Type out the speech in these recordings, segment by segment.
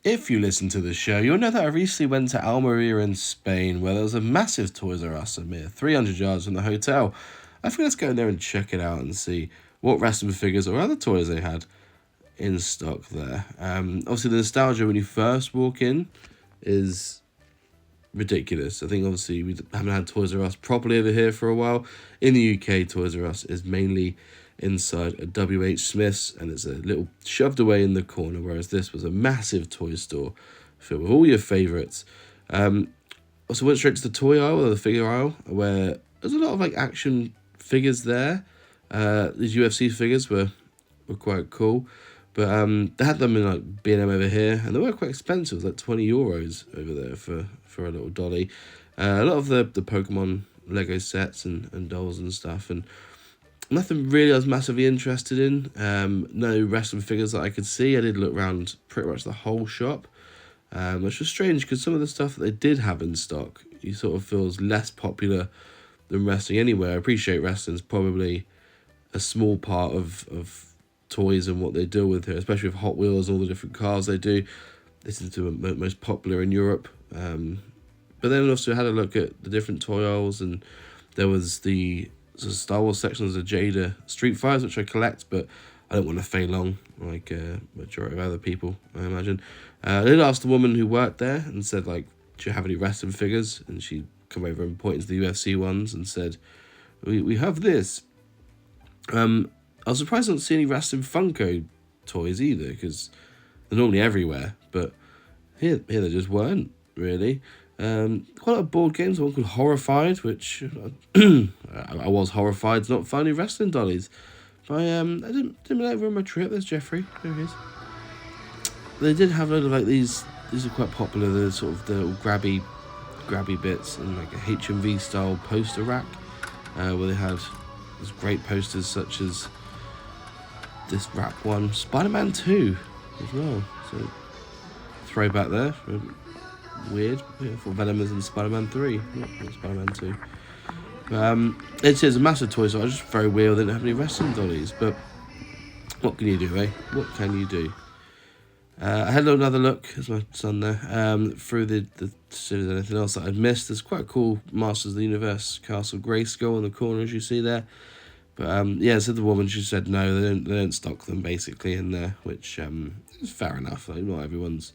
If you listen to the show, you'll know that I recently went to Almeria in Spain, where there was a massive Toys R Us a mere 300 yards from the hotel. I think let's go in there and check it out and see what wrestling figures or other toys they had in stock there. Obviously, the nostalgia when you first walk in is ridiculous. I think obviously we haven't had Toys R Us properly over here for a while. In the UK, Toys R Us is mainly inside a WH Smith's, and it's a little shoved away in the corner, whereas this was a massive toy store filled with all your favourites. Also went straight to the toy aisle or the figure aisle, where there's a lot of like action figures there. These UFC figures were quite cool. But they had them in like B&M over here, and they were quite expensive, like €20 over there for a little dolly. A lot of the Pokemon Lego sets and dolls and stuff, and nothing really I was massively interested in. No wrestling figures that I could see. I did look around pretty much the whole shop, which was strange because some of the stuff that they did have in stock, you sort of feels less popular than wrestling anywhere. I appreciate wrestling's probably a small part of toys and what they deal with here, especially with Hot Wheels, all the different cars they do. This is the most popular in Europe. But then also had a look at the different toy aisles, and there was the Star Wars sections of Jada Street Fighters, which I collect, but I don't want to fei long like majority of other people, I imagine. I did ask the woman who worked there and said, like, do you have any wrestling figures? And she come over and pointed to the UFC ones and said, we have this. I was surprised I don't see any wrestling Funko toys either, because they're normally everywhere, but here they just weren't, really. Quite a lot of board games, one called Horrified, which I was horrified to not find any wrestling dollies. But I didn't ruin my trip. There's Jeffrey, there he is. They did have a load of like these are quite popular, the sort of the little grabby bits, and like a HMV style poster rack, where they had these great posters such as this wrap one, Spider-Man 2 as well. So throwback there. Weird. Yeah, for Venom is in Spider-Man 3, not Spider-Man 2. It is a massive toy store. I was just very weird they didn't have any wrestling dollies, but what can you do, eh? What can you do? I had another look, as my son there, through the see if there's anything else that I'd missed. There's quite a cool Masters of the Universe Castle Grayskull in the corner, as you see there. But yeah, so the woman, she said no, they don't stock them basically in there, which is fair enough. Like, not everyone's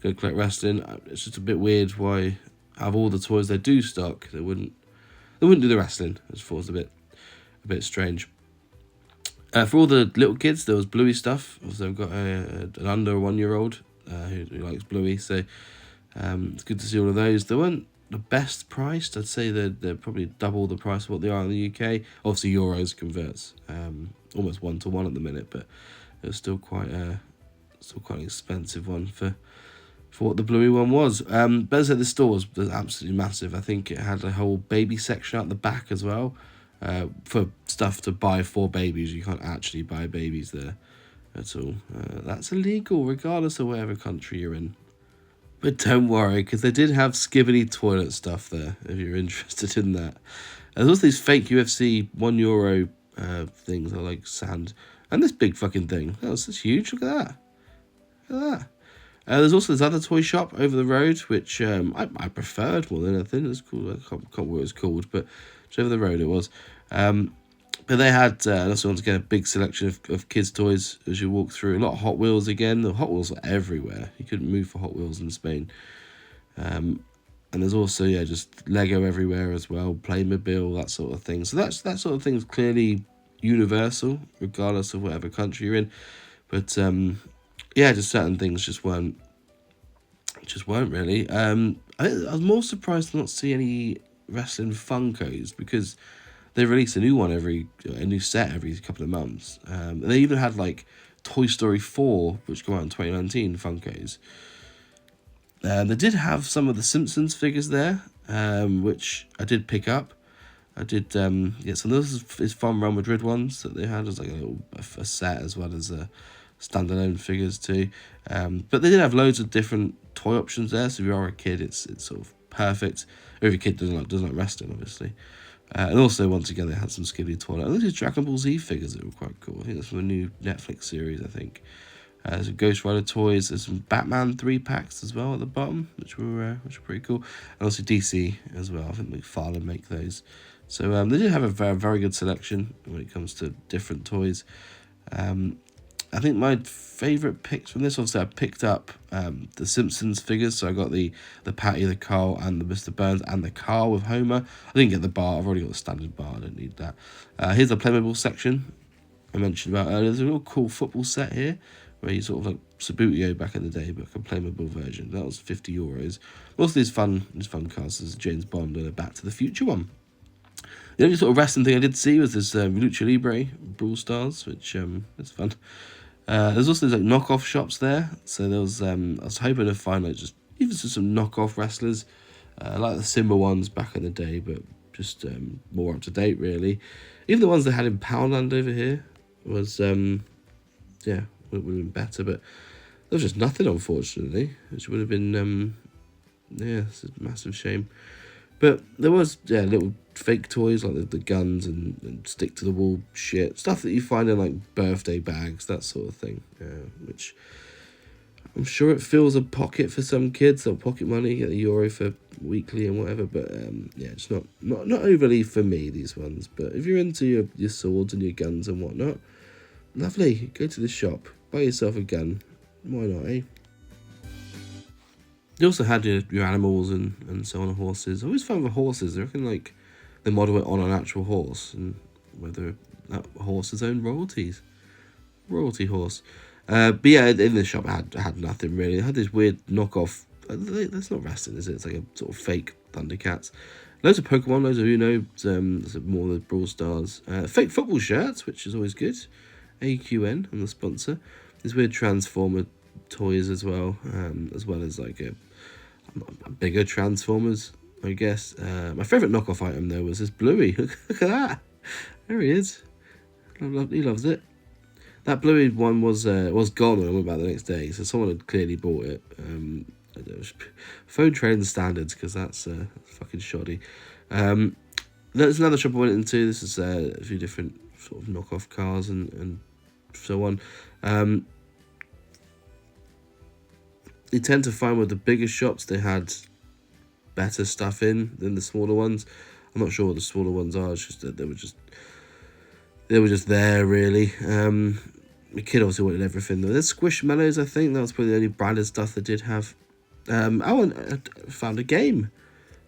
going to collect wrestling. It's just a bit weird why, out of all the toys they do stock, they wouldn't do the wrestling. It just feels a bit strange. For all the little kids, there was Bluey stuff. Also, I've got an under 1 year old who likes Bluey, so it's good to see all of those. They weren't the best priced. I'd say they're probably double the price of what they are in the UK. Obviously, euros converts almost 1-to-1 at the minute, but it was still quite an expensive one for what the Bluey one was. But as I said, the store was absolutely massive. I think it had a whole baby section out the back as well, for stuff to buy for babies. You can't actually buy babies there at all. That's illegal regardless of whatever country you're in. But don't worry, because they did have skibbity toilet stuff there, if you're interested in that. There's also these fake UFC €1 things that are like sand. And this big fucking thing. That's huge. Look at that. Look at that. There's also this other toy shop over the road, which I preferred more than anything. It's cool. I can't remember what it was called, but it's over the road it was. But they had, also once again, a big selection of kids' toys as you walk through. A lot of Hot Wheels again. The Hot Wheels were everywhere. You couldn't move for Hot Wheels in Spain. And there's also, just Lego everywhere as well. Playmobil, that sort of thing. So that sort of thing is clearly universal, regardless of whatever country you're in. But, just certain things just weren't really. I was more surprised to not see any wrestling Funkos, because they release a new set every couple of months. They even had like Toy Story 4, which came out in 2019, Funkos. They did have some of the Simpsons figures there, which I did pick up. I did get some of those Farm Real Madrid ones that they had as like a set, as well as standalone figures too. But they did have loads of different toy options there, so if you are a kid, it's sort of perfect. Or if your kid doesn't like wrestling, obviously. And also, once again, they had some Skibidi toilet. And these Dragon Ball Z figures that were quite cool. I think that's from a new Netflix series, I think. There's some Ghost Rider toys. There's some Batman 3-packs as well at the bottom, which were pretty cool. And also DC as well. I think McFarlane make those. So they did have a very good selection when it comes to different toys. I think my favourite picks from this, obviously I picked up the Simpsons figures. So I got the Patty, the Carl, and the Mr. Burns, and the Carl with Homer. I didn't get the bar. I've already got the standard bar. I don't need that. Here's the Playmobil section I mentioned about earlier. There's a real cool football set here, where you sort of like Sabutio back in the day, but a Playmobil version. That was €50. Also these fun cars. There's a James Bond and a Back to the Future one. The only sort of wrestling thing I did see was this Lucha Libre Brawl Stars, which is fun. There's also like knockoff shops there. So there was I was hoping to find like just even some knockoff wrestlers, like the Simba ones back in the day, but just more up to date really. Even the ones they had in Poundland over here was yeah, would have been better, but there was just nothing, unfortunately, which would have been yeah, it's a massive shame. But there was little fake toys like the guns and stick to the wall shit, stuff that you find in like birthday bags, that sort of thing, which I'm sure it fills a pocket for some kids, or pocket money, get the euro for weekly and whatever, but yeah, it's not overly for me, these ones. But if you're into your swords and your guns and whatnot, lovely, go to the shop, buy yourself a gun, why not, eh? You also had your animals and so on, horses. I always found with horses, I reckon like they model it on an actual horse, and whether that horse's own royalties. Royalty horse. But yeah, in the shop I had nothing really. I had this weird knockoff. That's not wrestling, is it? It's like a sort of fake Thundercats. Loads of Pokemon, loads of Uno, more of the Brawl Stars. Fake football shirts, which is always good. AQN, I'm the sponsor. There's weird Transformer toys as well as like a bigger Transformers, I guess. My favourite knockoff item though was this Bluey. Look at that. There he is. He loves it. That Bluey one was gone when I went back the next day, so someone had clearly bought it. Phone trade standards, because that's fucking shoddy. There's another shop I went into. This is a few different sort of knockoff cars and so on. You tend to find with the bigger shops they had better stuff in than the smaller ones. I'm not sure what the smaller ones are. It's just that they were just there really. The kid obviously wanted everything though. There's Squishmallows, I think that was probably the only branded stuff they did have. I found a game.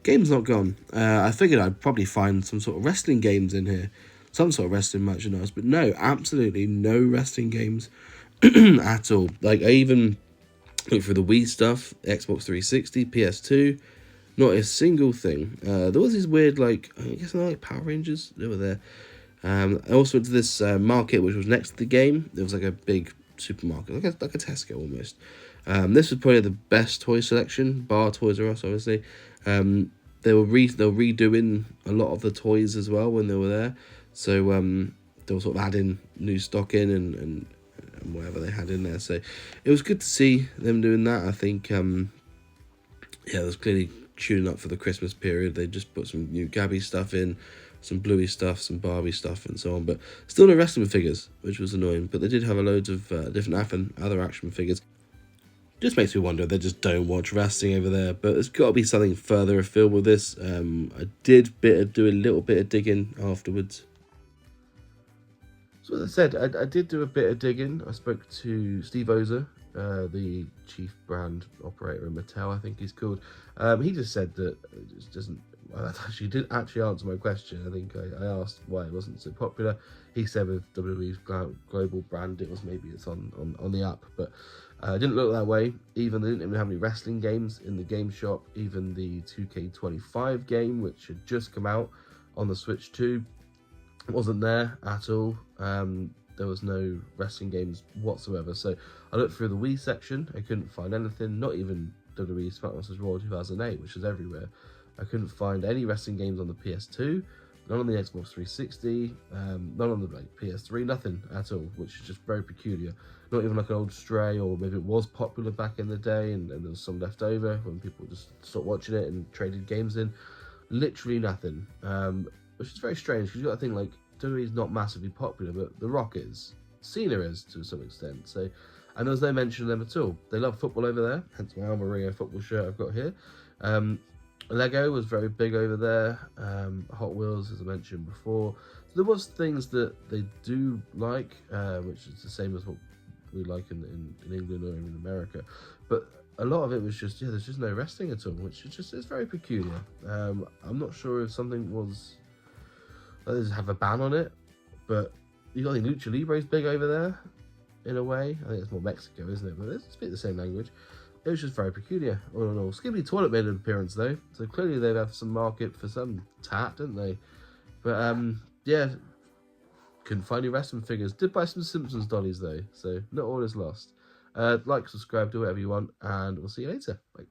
Game's not gone. I figured I'd probably find some sort of wrestling games in here, some sort of wrestling merchandise, but no, absolutely no wrestling games at all. Like I even looked for the Wii stuff, Xbox 360, PS2, not a single thing. There was these weird, like, I guess like Power Rangers, they were there. I also went to this market which was next to the game. There was like a big supermarket, like a Tesco almost. This was probably the best toy selection, bar Toys R Us, obviously. They were redoing a lot of the toys as well when they were there. So they were sort of adding new stock in and whatever they had in there. So it was good to see them doing that. I think, there's clearly tuning up for the Christmas period. They just put some new Gabby stuff in, some Bluey stuff, some Barbie stuff, and so on. But still no wrestling figures, which was annoying. But they did have a loads of different other action figures. Just makes me wonder if they just don't watch wrestling over there. But there's got to be something further afield with this. I did do a little bit of digging afterwards. So as I said, I did do a bit of digging. I spoke to Steve Ozer, the chief brand operator in Mattel, I think he's called. He just said that it just doesn't. Well, that actually didn't answer my question. I think I asked why it wasn't so popular. He said with WWE's global brand, it's on the up, but it didn't look that way. Even they didn't even have any wrestling games in the game shop. Even the 2K25 game, which had just come out on the Switch 2, wasn't there at all. There was no wrestling games whatsoever. So I looked through the Wii section. I couldn't find anything. Not even WWE SmackDown vs. Raw 2008, which is everywhere. I couldn't find any wrestling games on the PS2, none on the Xbox 360, none on the PS3, nothing at all, which is just very peculiar. Not even like an old Stray, or maybe it was popular back in the day and there was some left over when people just stopped watching it and traded games in. Literally nothing, which is very strange because you've got to think like WWE is not massively popular, but The Rock is. Cena is to some extent. So and there was no mention of them at all. They love football over there, hence my Almeria football shirt I've got here. Lego was very big over there. Hot Wheels, as I mentioned before. So there was things that they do like, which is the same as what we like in England or in America. But a lot of it was just, there's just no wrestling at all, which is just, it's very peculiar. I'm not sure if something was, they have a ban on it, but you got the Lucha Libre's big over there, in a way. I think it's more Mexico, isn't it? But they speak the same language. It was just very peculiar, all in all. Skibbly Toilet made an appearance, though, so clearly they'd have some market for some tat, didn't they? But, yeah, couldn't find any wrestling figures. Did buy some Simpsons dollies, though, so not all is lost. Like, subscribe, do whatever you want, and we'll see you later. Bye.